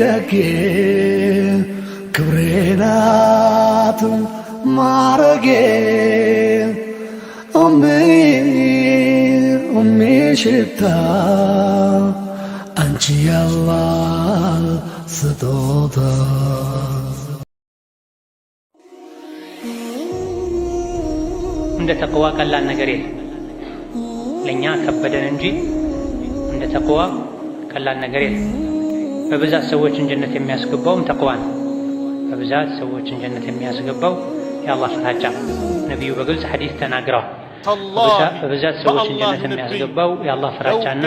ደጌ ክብሬናት ማረጌ ሽታ አንቺ ያላህ ስጦታ እንደ ተቅዋ ቀላል ነገር የለም። ለኛ ከበደን እንጂ እንደ ተቅዋ ቀላል ነገር የለም። በብዛት ሰዎችን ጀነት የሚያስገባውም ተቅዋ ነው። በብዛት ሰዎችን ጀነት የሚያስገባው የአላህ ፍራቻ። ነቢዩ በግልጽ ሐዲስ ተናግረዋል። በብዛት ሰዎችን ጀነት የሚያስገባው የአላህ ፍራቻና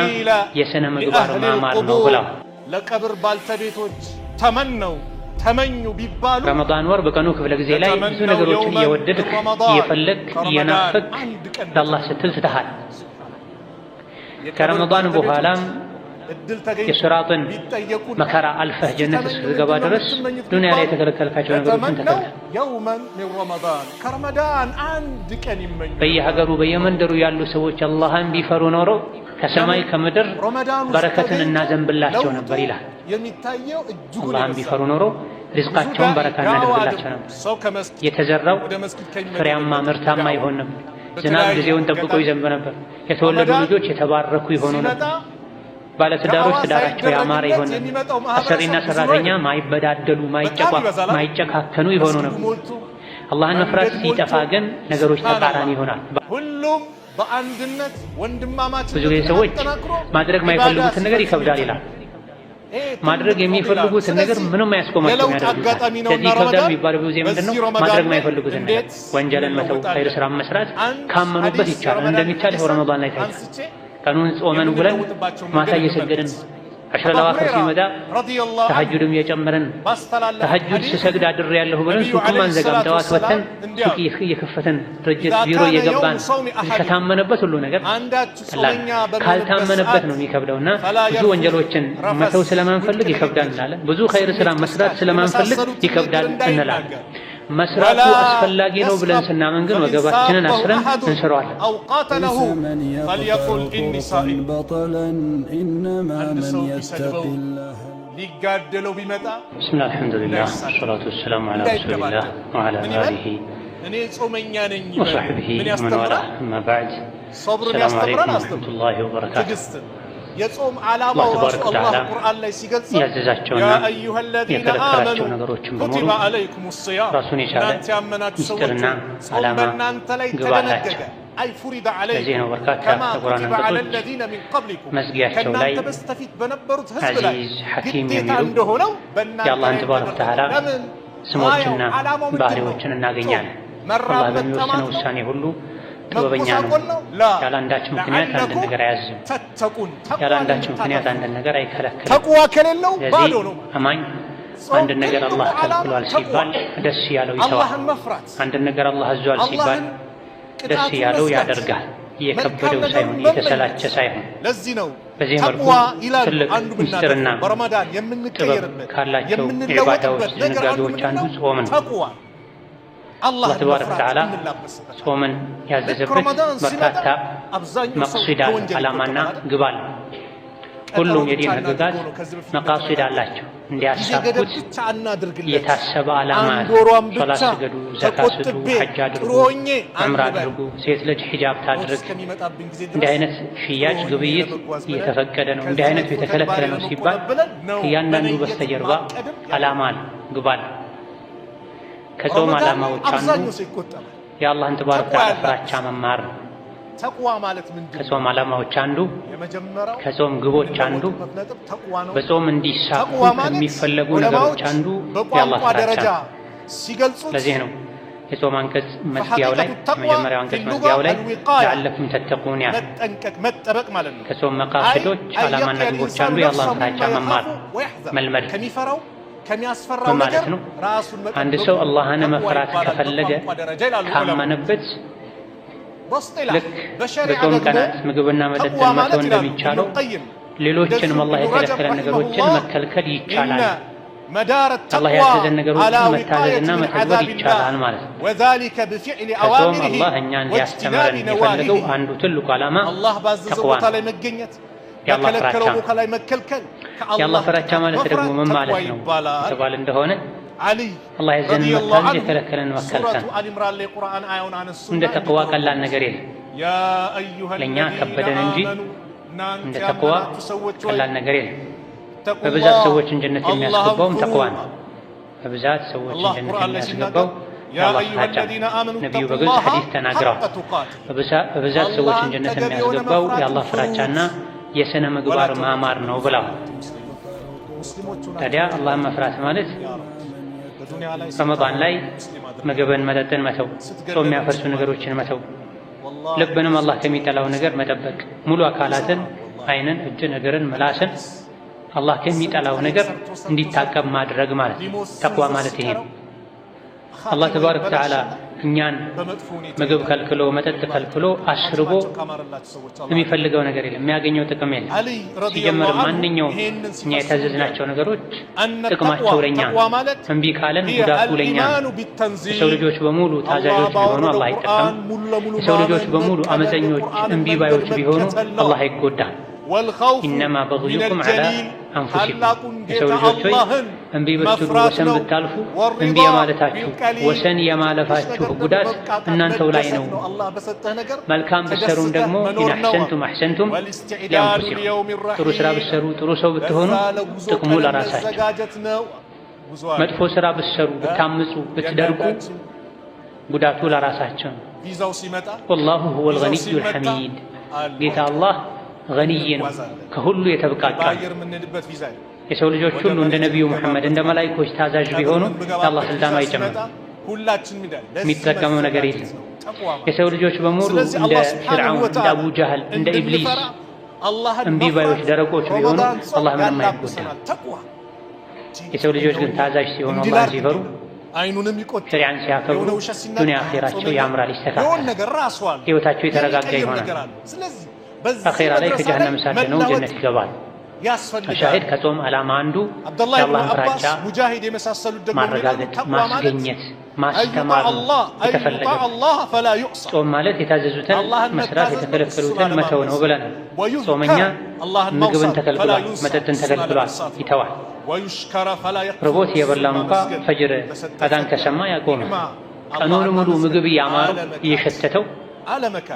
የሥነ ምግባር ማማር ነው ብለው ለቀብር ባልተቤቶች ተመኙ ቢባሉ ረመዳን ወር በቀኑ ክፍለ ጊዜ ላይ ብዙ ነገሮችን እየወደድክ እየፈለግክ እየናፈቅ ለአላህ ስትል ትተሃል። ከረመዳን በኋላም የሱራጥን መከራ አልፈህ ጀነት እስክትገባ ድረስ ዱንያ ላይ የተከለከልካቸው ነገሮችን ተከልከል። በየሀገሩ በየመንደሩ ያሉ ሰዎች አላህን ቢፈሩ ኖሮ ከሰማይ ከምድር በረከትን እናዘንብላቸው ነበር ይላል። አላህን ቢፈሩ ኖሮ ሪዝቃቸውን በረካ እናደርግላቸው ነበር። የተዘራው ፍሬያማ ምርታማ ይሆን ነበር። ዝናብ ጊዜውን ጠብቆ ይዘንብ ነበር። የተወለዱ ልጆች የተባረኩ ይሆኑ ነበር። ባለትዳሮች ትዳራቸው ያማረ ይሆን ነበር። አሰሪና ሰራተኛ ማይበዳደሉ ማይጨካከኑ ይሆኑ ነበር። አላህን መፍራት ሲጠፋ ግን ነገሮች ተቃራኒ ይሆናል። ሁሉም በአንድነት ወንድማማችን ብዙ ጊዜ ሰዎች ማድረግ ማይፈልጉትን ነገር ይከብዳል ይላል። ማድረግ የሚፈልጉትን ነገር ምንም አያስቆማቸውም ያደርጉታል። ስለዚህ ይከብዳል የሚባለው ብዙ ጊዜ ምንድነው? ማድረግ ማይፈልጉትን ነገር ወንጀልን መተው፣ ኸይር ስራ መስራት ካመኑበት ይቻላል። እንደሚቻል ረመዳን ላይ ታይቷል። ቀኑን ጾመን ብለን ማታ እየሰገድን አሽረል አዋኺር ሲመጣ ተሐጁድም እየጨመረን ተሐጁድ ስሰግድ አድሬያለሁ ብለን ሱቅም አንዘጋም። ጠዋት ወተን ሱቅ እየከፈተን ድርጅት ቢሮ እየገባን ከታመነበት ሁሉ ነገር ቀላል፣ ካልታመነበት ነው የሚከብደውና ብዙ ወንጀሎችን መተው ስለማንፈልግ ይከብዳል እንላለን። ብዙ ኸይር ስራ መስራት ስለማንፈልግ ይከብዳል እንላለን። መስራቱ አስፈላጊ ነው ብለን ስናመን ግን ወገባችንን አስረን እንሰራዋለን። ሊጋደለው ቢመጣ ቢስሚላህ አልሐምዱሊላህ ወሰላቱ ወሰላሙ ዐላ ረሱሊላህ ወዐላ አሊሂ እኔ ጾመኛ ነኝ ወሰሕቢሂ ወመን ዋላህ አማ በዕድ። ሰላሙ ዐለይኩም ወረሕመቱላሂ ወበረካቱህ። የጾም ዓላማው ራሱ አላህ ቁርአን ላይ ሲገልጽ ያዘዛቸውና የከለከላቸው ነገሮችን በሙሉ ራሱን የቻለ ምስጢርና ዓላማ ግብ አላቸው። ለዚህ ነው በርካታ የቁርአን አንቀጾች መዝጊያቸው ላይ ዐዚዝ ሐኪም የሚሉ የአላህን ተባረከ ወተዓላ ስሞችና ባህሪዎችን እናገኛለን። አላህ በሚወስነው ውሳኔ ሁሉ ጥበበኛ ነው። ያለ አንዳች ምክንያት አንድ ነገር አያዝም። ያለ አንዳች ምክንያት አንድ ነገር አይከለክልም። ተቅዋ ከሌለው ባዶ ነው። አማኝ አንድ ነገር አላህ ከልክሏል ሲባል ደስ ያለው ይተዋል። አንድ ነገር አላህ አዟል ሲባል ደስ ያለው ያደርጋል። የከበደው ሳይሆን የተሰላቸ ሳይሆን። ለዚህ ነው በዚህ መልኩ ትልቅ ምስጢርና ጥበብ ካላቸው ዒባዳዎች ዝንጋጌዎች አንዱ ጾም ነው። አላህ ተባረከ ወተዓላ ጾምን ያዘዘበት በርካታ መቅሱድ ዓላማና ግብ አለው። ሁሉም የዲን ህግጋት መቃሱድ አላቸው። እንዲያሳኩት የታሰበ ዓላማ ሶላት ስገዱ፣ ዘካ ስጡ፣ ሐጅ አድርጉ፣ ዑምራ አድርጉ፣ ሴት ልጅ ሒጃብ ታድርግ። እንዲህ አይነት ሽያጭ ግብይት እየተፈቀደ ነው፣ እንዲህ አይነቱ የተከለከለ ነው ሲባል እያንዳንዱ በስተጀርባ ዓላማ አለው፣ ግብ አለው። ከጾም ዓላማዎች አንዱ የአላህን ተባረከ ወተዓላ ፍራቻ መማር ነው። ከጾም ዓላማዎች አንዱ ከጾም ግቦች አንዱ በጾም እንዲሳኩ ከሚፈለጉ ነገሮች አንዱ የአላህ ፍራቻ ነው። ለዚህ ነው የጾም አንቀጽ መዝጊያው ላይ የመጀመሪያው አንቀጽ መዝጊያው ላይ ለዓለኩም ተተቁን ያለ ከጾም መቃሰዶች ዓላማና ግቦች አንዱ የአላህን ፍራቻ መማር መልመድ ማለት ነው። አንድ ሰው አላህን መፍራት ከፈለገ ካመነበት ልክ በጾም ቀናት ምግብና መጠጥን መተው እንደሚቻለው ሌሎችንም አላህ የከለከለ ነገሮችን መከልከል ይቻላል። አላህ ያዘዘን ነገሮችን መታዘዝና መተግበር ይቻላል ማለት ነው። ከጾም አላህ እኛን ሊያስተምረን የፈለገው አንዱ ትልቁ ዓላማ ተቅዋ ነው። የአላህ ፍራቻ ማለት ደግሞ ምን ማለት ነው የተባለ እንደሆነ አላህ ያዘንን መታዘዝ የከለከለን መከልከል። እንደ ተቅዋ ቀላል ነገር የለም። ለእኛ ከበደን እንጂ እንደ ተቅዋ ቀላል ነገር የለም። በብዛት ሰዎችን ጀነት የሚያስገባውም ተቅዋ ነው። በብዛት ሰዎችን ጀነት የሚያስገባው የአላህ ፍራቻ። ነቢዩ በግልጽ ሐዲስ ተናግረዋል። በብዛት ሰዎችን ጀነት የሚያስገባው የአላህ ፍራቻና የሥነ ምግባር ማማር ነው ብለዋል። ታዲያ አላህን መፍራት ማለት ረመዳን ላይ ምግብን መጠጥን መተው፣ ጾም የሚያፈርሱ ነገሮችን መተው፣ ልብንም አላህ ከሚጠላው ነገር መጠበቅ፣ ሙሉ አካላትን ዓይንን፣ እጅን፣ እግርን፣ ምላስን አላህ ከሚጠላው ነገር እንዲታቀብ ማድረግ ማለት ተቅዋ ማለት ይሄ ነው። አላህ ተባረከ ወተዓላ እኛን ምግብ ከልክሎ መጠጥ ከልክሎ አሽርቦ የሚፈልገው ነገር የለም፣ የሚያገኘው ጥቅም የለም። ሲጀምር ማንኛውም እኛ የታዘዝናቸው ነገሮች ጥቅማቸው ለኛ፣ እምቢ ካለን ጉዳቱ ለኛ። የሰው ልጆች በሙሉ ታዛዦች ቢሆኑ አላህ አይጠቀም። የሰው ልጆች በሙሉ አመፀኞች እምቢ ባዮች ቢሆኑ አላህ አይጎዳም። ኢነማ በግዩኩም ዐላ አንፉሲኩም። የሰው ልጆች ሆይ እምቢ ብትሉ ወሰን ብታልፉ እምቢ የማለታችሁ ወሰን የማለፋችሁ ጉዳት እናንተው ላይ ነው። መልካም ብትሰሩም ደግሞ ኢን አሕሰንቱም አሕሰንቱም ሊአንፉሲኩም። ጥሩ ስራ ብትሰሩ ጥሩ ሰው ብትሆኑ ጥቅሙ ለራሳችሁ። መጥፎ ስራ ብትሰሩ ብታምፁ ብትደርቁ ጉዳቱ ለራሳችሁ ነው። ወላሁ ሁወል ገኒዩል ሐሚድ። ጌታ አላህ ገኒይ ነው፣ ከሁሉ የተብቃቃ። የሰው ልጆች ሁሉ እንደ ነቢዩ ሙሐመድ እንደ መላኢኮች ታዛዥ ቢሆኑ የአላህ ስልጣኑ አይጨምርም፣ የሚጠቀመው ነገር የለም። የሰው ልጆች በሙሉ እንደ ፊርዓውን፣ እንደ አቡ ጀህል፣ እንደ ኢብሊስ እምቢ ባዮች ደረቆች ቢሆኑ አላህ ምንም አይጎዳም። የሰው ልጆች ግን ታዛዥ ሲሆኑ አላህ ሲፈሩ ሸሪዓን ሲያከብሩ ዱንያ አኼራቸው ያምራል፣ ይስተካከላል፣ ሕይወታቸው የተረጋጋ ይሆናል። አኼራ ላይ ከጀሃነም እሳት ነው ጀነት ይገባል። ሻሂድ ከጾም ዓላማ አንዱ የአላህን ፍራቻ ማረጋገጥ፣ ማስገኘት፣ ማስተማር የተፈለገ። ጾም ማለት የታዘዙትን መስራት የተከለከሉትን መተው ነው ብለናል። ጾመኛ ምግብን ተከልክሏል፣ መጠጥን ተከልክሏል፣ ይተዋል። ርቦት የበላም እንኳ ፈጅር አዛን ከሰማ ያቆማል። ቀኑን ሙሉ ምግብ እያማረው እየሸተተው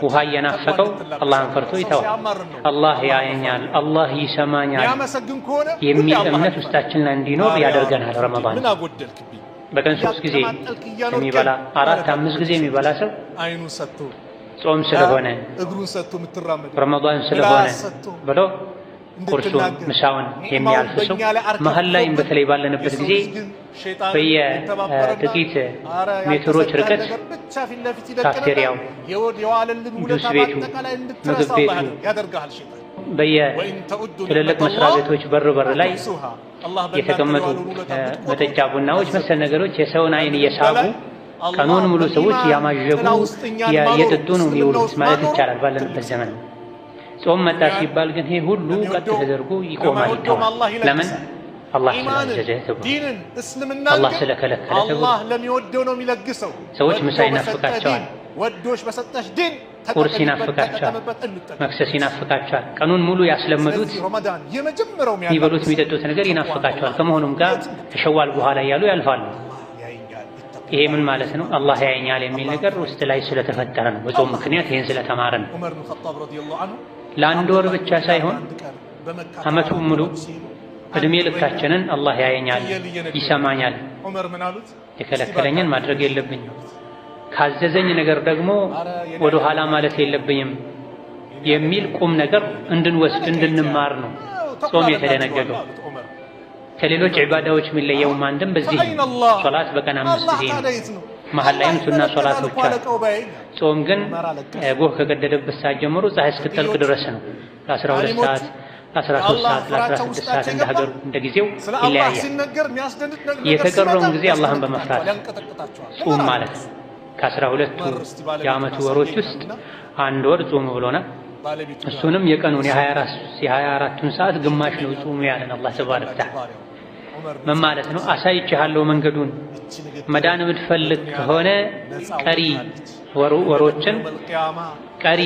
ውሃ እየናፈቀው አላህን ፈርቶ ይተዋል። አላህ ያየኛል፣ አላህ ይሰማኛል የሚል እምነት ውስጣችን ላይ እንዲኖር ያደርገናል። ረመዳን በቀን 3 ጊዜ የሚበላ 4-5 ጊዜ የሚበላ ሰው ጾም ስለሆነ ረመዳን ስለሆነ ብሎ ቁርሱን ምሳውን የሚያልፍ ሰው መሀል ላይም በተለይ ባለንበት ጊዜ በየጥቂት ሜትሮች ርቀት ካፍቴሪያው፣ ጁስ ቤቱ፣ ምግብ ቤቱ፣ በየትልልቅ መስሪያ ቤቶች በር ላይ የተቀመጡ መጠጫ ቡናዎች መሰል ነገሮች የሰውን አይን እየሳቡ ቀኑን ሙሉ ሰዎች ያማዠጉ የጠጡ ነው የሚውሉት ማለት ይቻላል ባለንበት ዘመን። ጾም መጣ ሲባል ግን ይሄ ሁሉ ቀጥ ተደርጎ ይቆማል፣ ይተዋል። ለምን? አላህ ስላዘዘ ተብሎ፣ አላህ ስለከለከለ ተብሎ። ሰዎች ምሳ ይናፍቃቸዋል፣ ቁርስ ይናፍቃቸዋል፣ መክሰስ ይናፍቃቸዋል። ቀኑን ሙሉ ያስለመዱት የሚበሉት የሚጠጡት ነገር ይናፍቃቸዋል። ከመሆኑም ጋር ከሸዋል በኋላ እያሉ ያልፋሉ። ይሄ ምን ማለት ነው? አላህ ያየኛል የሚል ነገር ውስጥ ላይ ስለተፈጠረ ነው። በጾም ምክንያት ይሄን ስለተማረ ነው። ለአንድ ወር ብቻ ሳይሆን ዓመቱን ሙሉ እድሜ ልካችንን አላህ ያየኛል፣ ይሰማኛል፣ የከለከለኝን ማድረግ የለብኝም፣ ካዘዘኝ ነገር ደግሞ ወደ ኋላ ማለት የለብኝም የሚል ቁም ነገር እንድንወስድ እንድንማር ነው ጾም የተደነገገው። ከሌሎች ዒባዳዎች የሚለየውም አንድም በዚህ ሶላት በቀን 5 ጊዜ ነው። መሀል ላይም ሱና ሶላቶች አሉ። ጾም ግን ጎህ ከቀደደበት ሰዓት ጀምሮ ፀሐይ እስክትጠልቅ ድረስ ነው። ለ12 ሰዓት፣ ለ13 ሰዓት፣ ለ16 ሰዓት እንደ ሀገሩ እንደ ጊዜው ይለያያል። የተቀረውን ጊዜ አላህን በመፍራት ጾም ማለት ነው። ከ12ቱ የዓመቱ ወሮች ውስጥ አንድ ወር ጾም ብሎናል። እሱንም የቀኑን የ24ቱን ሰዓት ግማሽ ነው ጾሙ ያለን አላህ ተባረከ ወተዓላ። ምን ማለት ነው? አሳይቼሃለሁ መንገዱን። መዳን የምትፈልግ ከሆነ ቀሪ ወሮችን ቀሪ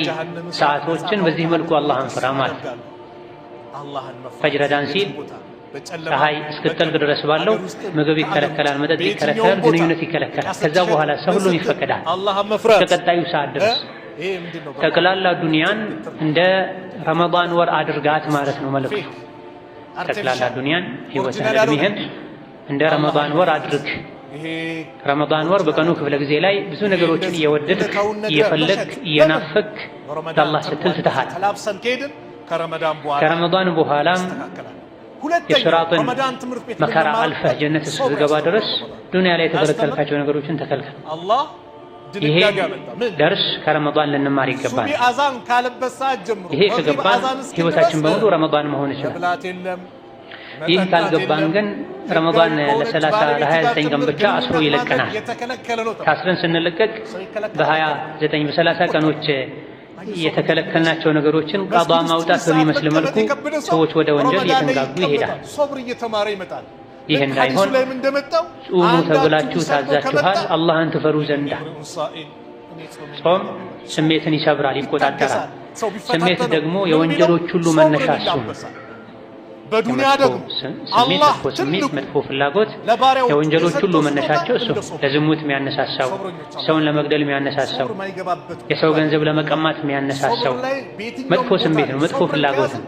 ሰዓቶችን በዚህ መልኩ አላህን ፍራ ማለት ነው። ፈጅር አዳን ሲል ፀሐይ እስክትጠልቅ ድረስ ባለው ምግብ ይከለከላል፣ መጠጥ ይከለከላል፣ ግንኙነት ይከለከላል። ከዛ በኋላ ሰው ሁሉም ይፈቀዳል ከቀጣዩ ሰዓት ድረስ። ጠቅላላ ዱንያን እንደ ረመዳን ወር አድርጋት ማለት ነው መልእክቱ። ጠቅላላ ዱንያን ህይወትህን እድሜህን እንደ ረመዳን ወር አድርግ። ረመዳን ወር በቀኑ ክፍለ ጊዜ ላይ ብዙ ነገሮችን እየወደድክ እየፈለግክ እየናፈክ ለአላህ ስትል ትተሃል። ከረመዳን በኋላም የስራጥን መከራ አልፈህ ጀነት እስክትገባ ድረስ ዱንያ ላይ የተከለከልካቸው ነገሮችን ተከልከል። ይሄ ደርስ ከረመዳን ልንማር ይገባል። ይሄ ከገባን ህይወታችን በሙሉ ረመዳን መሆን ይችላል። ይህ ካልገባን ግን ረመዳን ለ30 ለ29 ቀን ብቻ አስሮ ይለቀናል። ታስረን ስንለቀቅ በ29 በ30 ቀኖች የተከለከልናቸው ነገሮችን ቀዷ ማውጣት በሚመስል መልኩ ሰዎች ወደ ወንጀል እየተንጋጉ ይሄዳል። ይህ እንዳይሆን ጹሙ ተብላችሁ ታዛችኋል አላህን ትፈሩ ዘንዳ። ጾም ስሜትን ይሰብራል፣ ይቆጣጠራል። ስሜት ደግሞ የወንጀሎች ሁሉ መነሻ እሱ ነው። ስሜት መጥፎ ፍላጎት የወንጀሎች ሁሉ መነሻቸው እሱ። ለዝሙት የሚያነሳሳው፣ ሰውን ለመግደል የሚያነሳሳው፣ የሰው ገንዘብ ለመቀማት የሚያነሳሳው መጥፎ ስሜት ነው፣ መጥፎ ፍላጎት ነው።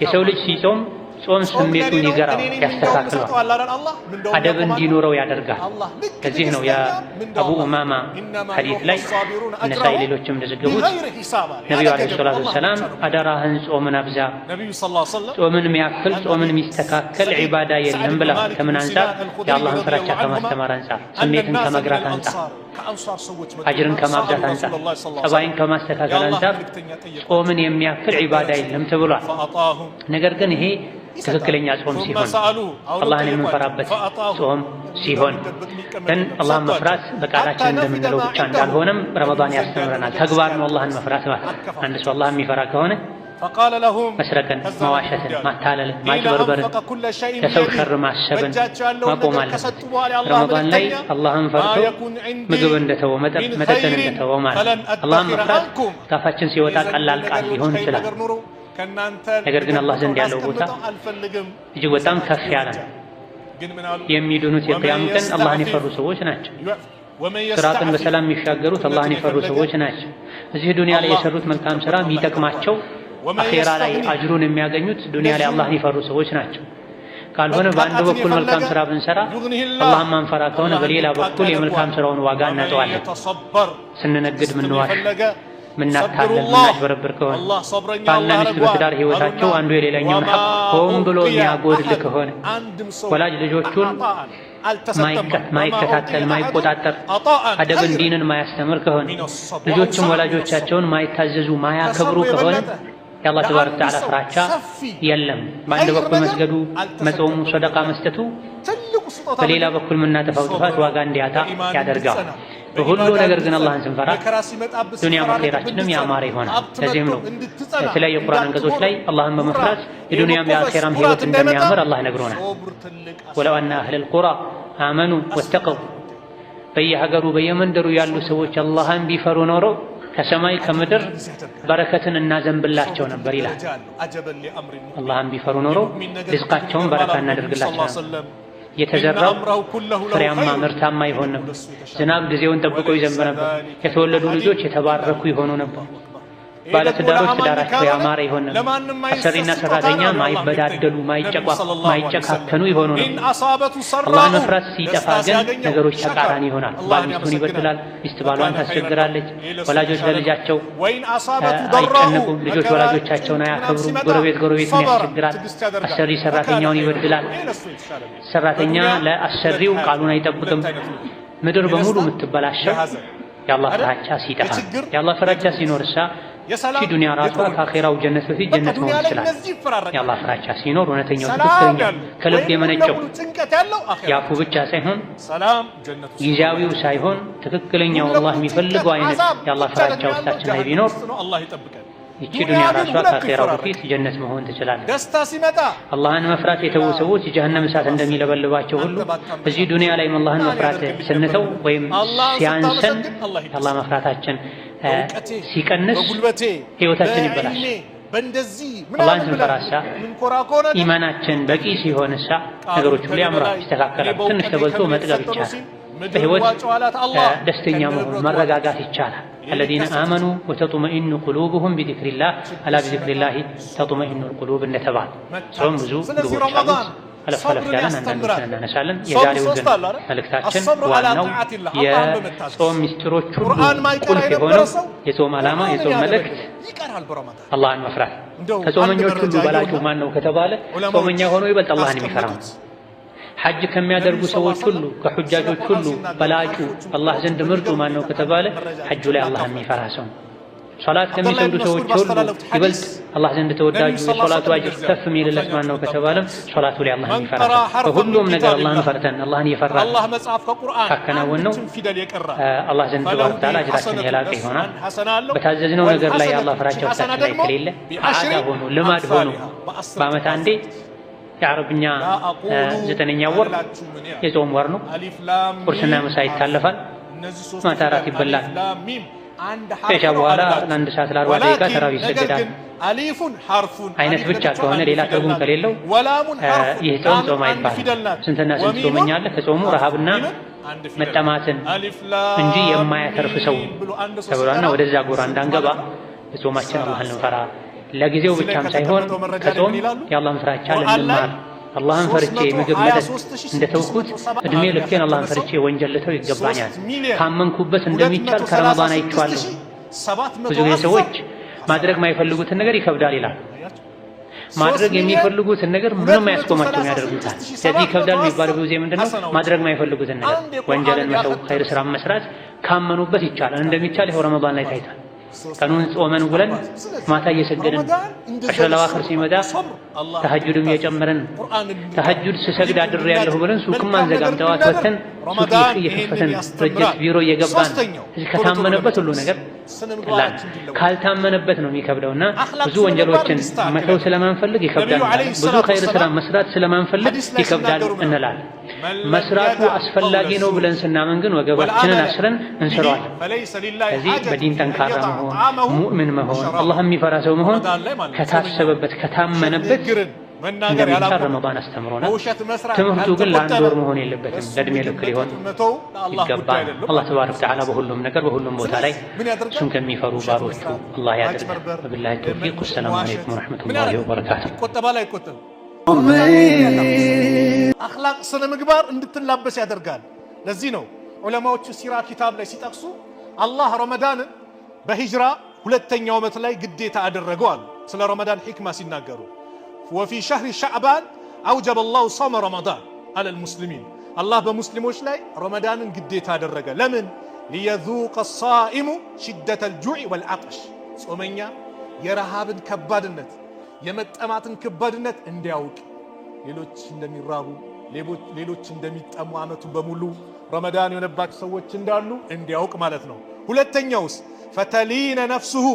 የሰው ልጅ ሲጾም ጾም ስሜቱን ይገራው፣ ያስተካክለዋል፣ አደብ እንዲኖረው ያደርጋል። ከዚህ ነው የአቡ ኡማማ ሐዲስ ላይ ነሳኢ ሌሎችም እንደዘገቡት ነቢዩ ዓለይሂ ሰላቱ ወሰላም አደራህን ጾምን አብዛ፣ ጾምን የሚያክል ጾምን የሚስተካከል ዒባዳ የለም ብላ። ከምን አንጻር? የአላህን ፍራቻ ከማስተማር አንጻር፣ ስሜትን ከመግራት አንጻር፣ አጅርን ከማብዛት አንጻር፣ ጠባይን ከማስተካከል አንጻር ጾምን የሚያክል ዒባዳ የለም ተብሏል። ነገር ግን ይሄ ትክክለኛ ጾም ሲሆን አላህን የምንፈራበት ጾም ሲሆን ግን አላህን መፍራት በቃላችን እንደምንለው ብቻ እንዳልሆነም ረመዳን ያስተምረናል። ተግባር ነው አላህን መፍራት ማለት። አንድ ሰው አላህን የሚፈራ ከሆነ መስረቅን፣ መዋሸትን፣ ማታለልን፣ ማጭበርበርን፣ ለሰው ሸር ማሰብን ማቆም አለበት። ረመዳን ላይ አላህን ፈርቶ ምግብ እንደተወ መጠጥን እንደተወ ማለት። አላህን መፍራት ካፋችን ሲወጣ ቀላል ቃል ሊሆን ይችላል። ነገር ግን አላህ ዘንድ ያለው ቦታ እጅግ በጣም ከፍ ያለ ነው። የሚድኑት የቂያም ቀን አላህን የፈሩ ሰዎች ናቸው። ስራጥን በሰላም የሚሻገሩት አላህን የፈሩ ሰዎች ናቸው። እዚህ ዱንያ ላይ የሰሩት መልካም ስራ የሚጠቅማቸው አኼራ ላይ አጅሩን የሚያገኙት ዱንያ ላይ አላህን የፈሩ ሰዎች ናቸው። ካልሆነ በአንድ በኩል መልካም ስራ ብንሰራ አላህን ማንፈራ ከሆነ በሌላ በኩል የመልካም ስራውን ዋጋ እናጠዋለን። ስንነግድ ምንዋሽ ምናታለን ምናጭበረብር ከሆነ ባልና ሚስት በትዳር ህይወታቸው አንዱ የሌላኛውን ሐቅ ሆን ብሎ የሚያጎድል ከሆነ ወላጅ ልጆቹን ማይከታተል ማይቆጣጠር አደብን ዲንን ማያስተምር ከሆነ ልጆችም ወላጆቻቸውን ማይታዘዙ ማያከብሩ ከሆነ የአላህ ተባረከ ወተዓላ ፍራቻ የለም። በአንድ በኩል መስገዱ፣ መጾሙ፣ ሰደቃ መስጠቱ በሌላ በኩል የምናጠፋው ጥፋት ዋጋ እንዲያጣ ያደርጋል። በሁሉ ነገር ግን አላህን ስንፈራ ዱንያም አኼራችንም ያማረ ይሆናል። ለዚህም ነው የተለያዩ የቁርአን አንቀጾች ላይ አላህን በመፍራት የዱንያም የአኼራም ህይወት እንደሚያምር አላህ ነግሮናል። ወለው አነ አህለል ቁራ አመኑ ወተቀው፣ በየሀገሩ በየመንደሩ ያሉ ሰዎች አላህን ቢፈሩ ኖሮ ከሰማይ ከምድር በረከትን እናዘንብላቸው ነበር ይላል። አላህን ቢፈሩ ኖሮ ርዝቃቸውን በረካ እናደርግላቸው ነበር። የተዘራው ፍሬያማ ምርታማ ይሆን ነበር። ዝናብ ጊዜውን ጠብቆ ይዘንብ ነበር። የተወለዱ ልጆች የተባረኩ ይሆኑ ነበር። ባለትዳሮች ትዳራቸው ያማረ ይሆን ነበር። አሰሪና ሰራተኛ ማይበዳደሉ ማይጨካከኑ ይሆኑ ነበር። አላህን መፍራት ሲጠፋ ግን ነገሮች ተቃራኒ ይሆናል። ባል ሚስቱን ይበድላል፣ ሚስት ባሏን ታስቸግራለች። ወላጆች ለልጃቸው አይጨነቁም፣ ልጆች ወላጆቻቸውን አያከብሩም። ጎረቤትን ያስቸግራል። አሰሪ ሰራተኛውን ይበድላል። ሰራተኛ ለአሰሪው ቃሉን አይጠብቅም። ምድር በሙሉ የምትበላሸው የአላህ ፍራቻ ሲጠፋ። የአላህ ፍራቻ ሲኖርሳ እቺ ዱንያ ራሷ ከአኼራው ጀነት በፊት ጀነት መሆን ይችላል። የአላህ ፍራቻ ሲኖር እውነተኛው ትክክለኛ ከልብ የመነጨው ያፉ ብቻ ሳይሆን ጊዜያዊው ሳይሆን ትክክለኛው አላህ የሚፈልገው አይነት የአላህ ፍራቻ ውስጣችን ላይ ቢኖር እቺ ዱንያ ራሷ ከአኼራው በፊት ጀነት መሆን ትችላለች። አላህን መፍራት የተዉ ሰዎች የጀሃነም እሳት እንደሚለበልባቸው ሁሉ እዚህ ዱንያ ላይ አላህን መፍራት ስንተው ወይም ሲያንሰን የአላህ መፍራታችን ሲቀንስ ህይወታችን ይበላሽ። በእንደዚህ አላህን ስንፈራሳ ኢማናችን በቂ ሲሆንሳ ነገሮች ሁሉ ያምራሉ፣ ይስተካከላሉ። ትንሽ ተበልቶ መጥገብ ይቻላል። በህይወት ደስተኛ መሆን መረጋጋት ይቻላል። الذين آمنوا وتطمئن قلوبهم بذكر الله ألا بذكر الله تطمئن القلوب እንደተባለ ጾም ብዙ ግቦች አሉት። አለፍ ያለን አንዳንዶችን እናነሳለን። የዛሬው ግን መልእክታችን ዋናው የጾም ሚስጥሮች ሁሉ ቁልፍ የሆነው የጾም ዓላማ የጾም መልእክት አላህን መፍራት። ከጾመኞች ሁሉ በላጩ ማን ነው ከተባለ ጾመኛ ሆኖ ይበልጥ አላህን የሚፈራ ነው። ሐጅ ከሚያደርጉ ሰዎች ሁሉ ከሑጃጆች ሁሉ በላጩ አላህ ዘንድ ምርጡ ማን ነው ከተባለ ሐጁ ላይ አላህን የሚፈራ ሰው ነው። ሶላት ከሚሰግዱ ሰዎች ሁሉ ይበልጥ አላህ ዘንድ ተወዳጁ የሶላቱ አጅር ከፍ የሚልለት ማን ነው ከተባለም ሶላቱ ላይ አላህን የሚፈራ ሰው። በሁሉም ነገር አላህን ፈርተን አላህን እየፈራን ካከናወንነው አላህ ዘንድ ተባረከ ወተዓላ አጅራችን የላቀ ይሆናል። በታዘዝነው ነገር ላይ አላህ ፍራቻ ውስጣችን ላይ ከሌለ ዓዳ ሆኖ ልማድ ሆኖ በዓመት አንዴ የአረብኛ 9ኛ ወር የጾም ወር ነው። ቁርስና ምሳ ይታለፋል፣ ማታ እራት ይበላል። ከኢሻ በኋላ ለአንድ ሰዓት ለ40 ደቂቃ ተራዊህ ይሰገዳል። አይነት ብቻ ከሆነ ሌላ ትርጉም ከሌለው ይህ ጾም ጾም አይባልም። ስንትና ስንት ጾመኛ አለ ከጾሙ ረሃብና መጠማትን እንጂ የማያተርፍ ሰው ተብሏልና ወደዛ ጎራ እንዳንገባ በጾማችን አላህን እንፈራ። ለጊዜው ብቻም ሳይሆን ከጾም የአላህን ፍራቻ ልንማር። አላህን ፈርቼ ምግብ መጠጥ እንደተውኩት እድሜ ልኬን አላህን ፈርቼ ወንጀል ልተው ይገባኛል። ካመንኩበት እንደሚቻል ከረመዳን አይቼዋለሁ። ብዙ ሰዎች ማድረግ የማይፈልጉትን ነገር ይከብዳል ይላል። ማድረግ የሚፈልጉትን ነገር ምንም አያስቆማቸውም ያደርጉታል። ስለዚህ ይከብዳል የሚባለው ጊዜ ምንድነው? ማድረግ የማይፈልጉትን ነገር ወንጀልን መተው፣ ኸይር ስራ መስራት ካመኑበት ይቻላል። እንደሚቻል ይኸው ረመዳን ላይ ታይቷል። ቀኑን ጾመን ውለን ማታ እየሰገድን አሽረል አዋኺር ሲመጣ ተሐጁድም እየጨመርን ተሐጁድ ስሰግድ አድሬያለሁ ብለን ሱቅም አንዘጋም። ጠዋት ወተን ሱቅ እየከፈትን ድርጅት ቢሮ እየገባን ከታመነበት ሁሉ ነገር ቀላል፣ ካልታመነበት ነው የሚከብደውና ብዙ ወንጀሎችን መተው ስለማንፈልግ ይከብዳል። ብዙ ኸይር ስራ መስራት ስለማንፈልግ ይከብዳል እንላለን። መስራቱ አስፈላጊ ነው ብለን ስናመን ግን ወገባችንን አስረን እንሰራዋለን። ስለዚህ በዲን ጠንካራ መሆን፣ ሙእምን መሆን፣ አላህ የሚፈራ ሰው መሆን ከታሰበበት ከታመነበት እንደሚቻል ረመዳን አስተምሮናል። ትምህርቱ ግን ለአንድ ወር መሆን የለበትም፣ ለእድሜ ልክ ሊሆን ይገባል። አላህ ተባረከ ወተዓላ በሁሉም ነገር በሁሉም ቦታ ላይ እሱን ከሚፈሩ ባሮቹ አላህ ያድርገን። ወቢላሂ ተውፊቅ። ወሰላሙ አለይኩም ወረሕመቱላሂ ወበረካቱህ። አኽላቅ ስነ ምግባር እንድትላበስ ያደርጋል። ለዚህ ነው ዑለማዎቹ ሲራ ኪታብ ላይ ሲጠቅሱ አላህ ረመዳንን በሂጅራ 2ኛው ዓመት ላይ ግዴታ አደረገው አሉ። ስለ ረመዳን ሒክማ ሲናገሩ ወፊ ሸህሪ ሸዕባን አውጀበ ላሁ ሶመ ረመዳን አለል ሙስሊሚን፣ አላህ በሙስሊሞች ላይ ረመዳንን ግዴታ አደረገ። ለምን? ሊየዙቀ ሳኢሙ ሽደተል ጁዕ ወልዓጠሽ፣ ጾመኛ የረሃብን ከባድነት የመጠማትን ከባድነት እንዲያውቅ፣ ሌሎች እንደሚራቡ ሌሎች እንደሚጠሙ ዓመቱን በሙሉ ረመዳን የሆነባቸው ሰዎች እንዳሉ እንዲያውቅ ማለት ነው። ሁለተኛውስ ፈተሊነ ነፍሱሁ፣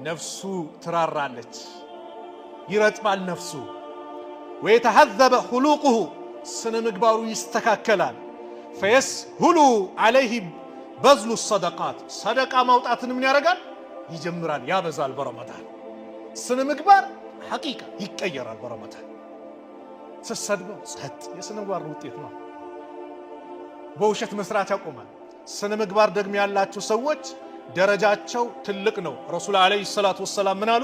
ነፍሱ ትራራለች፣ ይረጥባል ነፍሱ። ወየተሐዘበ ሁሉቁሁ፣ ስነ ምግባሩ ይስተካከላል። ፈየስሁሉ ዐለይህ በዝሉ ሰደቃት፣ ሰደቃ ማውጣትን ምን ያደርጋል? ይጀምራል፣ ያበዛል። በረመዳን ስነ ምግባር ሐቂቃ ይቀየራል። በረመዳን ስትሰድበው ጸጥ፣ የስነ ምግባር ውጤት ነው። በውሸት መስራት ያቆማል። ስነ ምግባር ደግሞ ያላቸው ሰዎች ደረጃቸው ትልቅ ነው። ረሱል ዓለይሂ ሰላቱ ወሰላም ምን አሉ?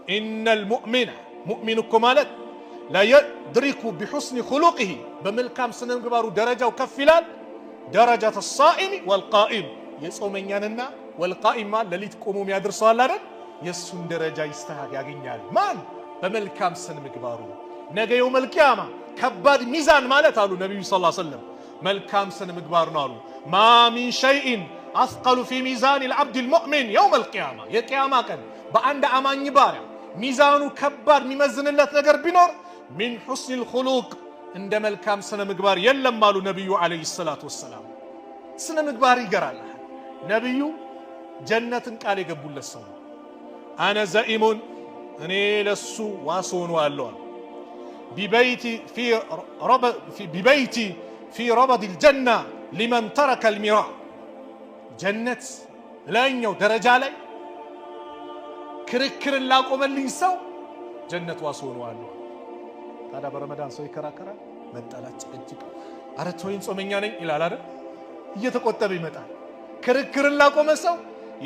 ኢነል ሙእሚነ፣ ሙእሚን እኮ ማለት ላየድሪኩ ቢሑስኒ ኹሉቂሂ፣ በመልካም ስነ ምግባሩ ደረጃው ከፍ ይላል። ደረጃተ ሳኢሚ ወልቃኢም፣ የጾመኛንና ወልቃኢም ሌሊት ቆሞ የሚያደርሰዋል አይደል? የእሱን ደረጃ ያገኛል። ማን? በመልካም ስነ ምግባሩ። ነገ የውመል ቂያማ ከባድ ሚዛን ማለት አሉ ነቢዩ ሰለላሁ ዐለይሂ ወሰለም መልካም ስነ ምግባር ነው አሉ። ማ ሚን ሸይኢን አስቀሉ ፊ ሚዛን ልዓብድ ልሙእሚን የውም ልቅያማ፣ የቅያማ ቀን በአንድ አማኝ ባሪያ ሚዛኑ ከባድ የሚመዝንለት ነገር ቢኖር ሚን ሑስኒ ልኹሉቅ፣ እንደ መልካም ስነ ምግባር የለም አሉ ነቢዩ ዓለይሂ ሰላቱ ወሰላም። ስነ ምግባር ይገራል። ነቢዩ ጀነትን ቃል የገቡለት ሰው ነው። አነ ዘኢሙን፣ እኔ ለሱ ዋስ ሆነዋለሁ ቢበይቲ ፊ ረበድ ልጀና ሊመን ተረከ ልሚራ፣ ጀነት ላይኛው ደረጃ ላይ ክርክርን ላቆመልኝ ሰው ጀነት ዋስ ሆነዋል። ታዲያ በረመዳን ሰው ይከራከራል፣ መጣላት፣ ጭቅጭቅ፣ አረ ተወኝ ጾመኛ ነኝ ይላል አይደል? እየተቆጠበ ይመጣል። ክርክርን ላቆመ ሰው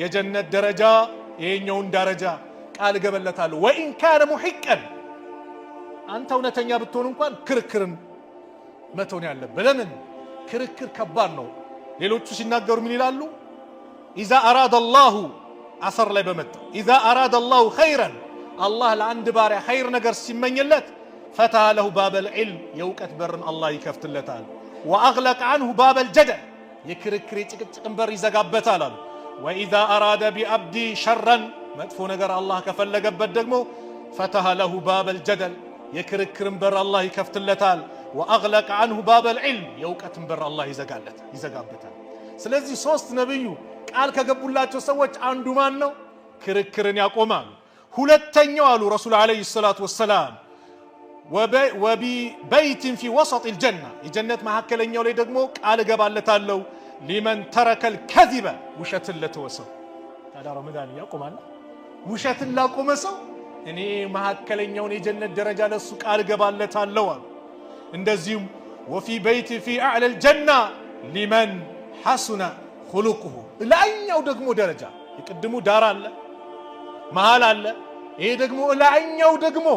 የጀነት ደረጃ ይሄኛውን ደረጃ ቃል ገበለታለሁ። ወኢን ካነ ሙሂቀን አንተ እውነተኛ ብትሆን እንኳን ክርክርን መተውን ያለብህ። ለምን ክርክር ከባድ ነው። ሌሎቹ ሲናገሩ ምን ይላሉ? ኢዛ አራደ አላሁ አሰር ላይ በመጣው ኢዛ አራደ አላሁ ኸይረን አላህ ለአንድ ባሪያ ኸይር ነገር ሲመኝለት ፈተሐ ለሁ ባበል ዒልም የእውቀት በርን አላህ ይከፍትለታል። ወአግለቀ አንሁ ባበል ጀደል የክርክር የጭቅጭቅን በር ይዘጋበታል አሉ። ወኢዛ አራደ ቢአብዲ ሸረን መጥፎ ነገር አላህ ከፈለገበት ደግሞ ፈተሐ ለሁ ባበል ጀደል የክርክርን በር አላህ ይከፍትለታል። ወአግለቀ አንሁ ባበል ዒልም የእውቀትን በር አላህ ይዘጋበታል። ስለዚህ ሶስት ነብዩ ቃል ከገቡላቸው ሰዎች አንዱ ማን ነው? ክርክርን ያቆማሉ። ሁለተኛው አሉ ረሱል ዓለይሂ ሰላቱ ወሰላም ወቢበይትን ፊ ወሰጢል ጀና የጀነት መካከለኛው ላይ ደግሞ ቃል እገባለታለሁ ሊመን ተረከል ከዚበ ውሸትን ለተወሰው። ታዲያ ረመዳን ያቆማል። ውሸትን ላቆመ ሰው እኔ መካከለኛውን የጀነት ደረጃ ለሱ ቃል እገባለታለሁ አሉ። እንደዚሁም ወፊ በይቲ ፊ አዕለል ጀና ሊመን ሐሱነ ኹሉቁሁ ላይኛው ደግሞ ደረጃ የቅድሙ ዳር አለ መሃል አለ። ይሄ ደግሞ ላይኛው ደግሞ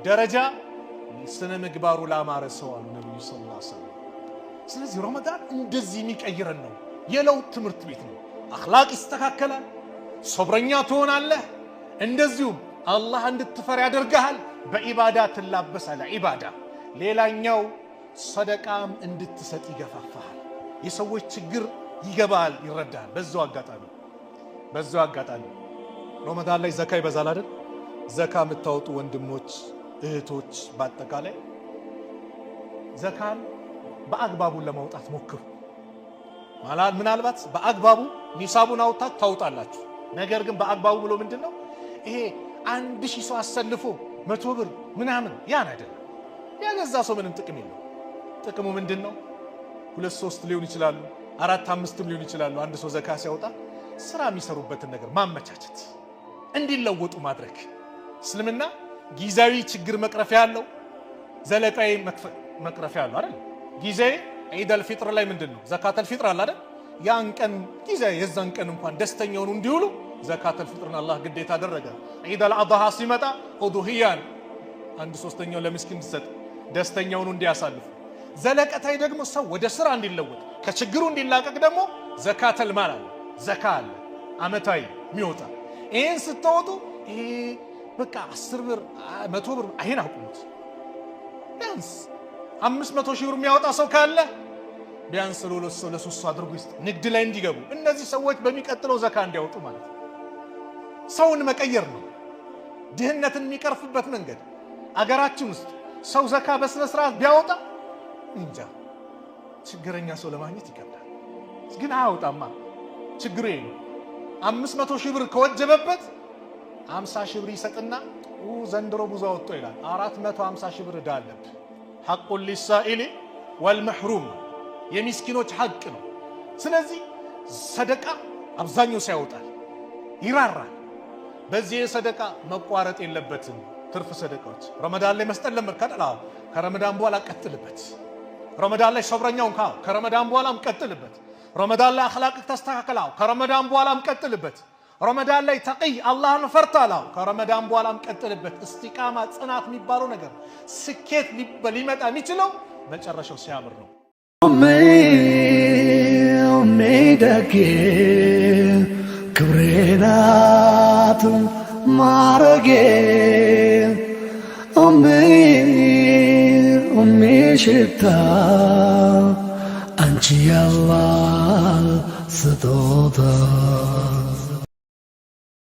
ደረጃ ስነ ምግባሩ ላማረ ሰው አሉ ነብዩ ሰለላሁ ዐለይሂ ወሰለም። ስለዚህ ረመዳን እንደዚህ የሚቀይረን ነው። የለውጥ ትምህርት ቤት ነው። አኽላቅ ይስተካከላል፣ ሶብረኛ ትሆናለህ። እንደዚሁም አላህ እንድትፈር ያደርግሃል። በኢባዳ ትላበሳለህ። ኢባዳ ሌላኛው ሰደቃም እንድትሰጥ ይገፋፋሃል። የሰዎች ችግር ይገባል፣ ይረዳል። በዛው አጋጣሚ ረመዳን ላይ ዘካ ይበዛል አይደል? ዘካ የምታወጡ ወንድሞች እህቶች በአጠቃላይ ዘካን በአግባቡ ለማውጣት ሞክሩ። ምናልባት በአግባቡ ኒሳቡን አውጣት ታውጣላችሁ። ነገር ግን በአግባቡ ብሎ ምንድነው ይሄ 1000 ሰው አሰልፎ 100 ብር ምናምን ያን አይደለም። ያገዛ ሰው ምንም ጥቅም የለው። ጥቅሙ ምንድነው? 2 3 ሊሆን ይችላሉ፣ 4 5 ሊሆን ይችላሉ። አንድ ሰው ዘካ ሲያወጣ ስራ የሚሰሩበትን ነገር ማመቻቸት፣ እንዲለወጡ ማድረግ። እስልምና ጊዜያዊ ችግር መቅረፊያ ያለው ዘለቃዊ መቅረፊያ ያለው አይደል? ጊዜ ዒደል ፊጥር ላይ ምንድነው ዘካተል ፊጥር አለ አይደል? ያን ቀን ጊዜ የዛን ቀን እንኳን ደስተኛውን እንዲውሉ ዘካተል ፊጥርን አላህ ግዴታ አደረገ። ዒደል አድሃ ሲመጣ ኡዱሂያን 1/3 ለምስኪን እንዲሰጥ ደስተኛውን እንዲያሳልፉ። ዘለቀታይ ደግሞ ሰው ወደ ስራ እንዲለወጥ ከችግሩ እንዲላቀቅ ደግሞ ዘካተል ማል አለ፣ ዘካ አለ አመታዊ የሚወጣ። ይሄን ስትወጡ ይሄ በቃ 10 ብር 100 ብር አይን አቁሙት። ቢያንስ 500 ሺህ ብር የሚያወጣ ሰው ካለ ቢያንስ ለሶስት አድርጉ ይስጥ፣ ንግድ ላይ እንዲገቡ። እነዚህ ሰዎች በሚቀጥለው ዘካ እንዲያወጡ ማለት ነው። ሰውን መቀየር ነው ድህነትን የሚቀርፍበት መንገድ። አገራችን ውስጥ ሰው ዘካ በስነ ስርዓት ቢያወጣ እንጃ ችግረኛ ሰው ለማግኘት ይከብዳል። ግን አያወጣማ። ችግሩ ይሄ ነው። 500 ሺህ ብር ከወጀበበት 50 ሺህ ብር ይሰጥና ዘንድሮ ብዙ አወጣ ይላል። 450 ሺህ ብር ዕዳ አለበት። ሐቁን ሊሳኢሊ ወልመሕሩም የሚስኪኖች ሐቅ ነው። ስለዚህ ሰደቃ አብዛኛው ሲያወጣል ይራራል። በዚህ ሰደቃ መቋረጥ የለበትም። ትርፍ ሰደቃዎች ረመዳን ላይ መስጠት ለመርከዳል። ከረመዳን በኋላ ቀጥልበት። ረመዳን ላይ ሶብረኛውን ከረመዳን በኋላም ቀጥልበት። ረመዳን ላይ አኽላቅ ተስተካከላው ከረመዳን በኋላም ቀጥልበት። ረመዳን ላይ ተቂይ አላህን ፈርታላው ከረመዳን በኋላም ቀጥልበት። እስቲቃማ ጽናት የሚባለው ነገር ስኬት ሊመጣ የሚችለው መጨረሻው ሲያምር ነው። ደጌ ክብሬ ናት ማረጌ ሽታ አንቺ ያላህ ስጦታ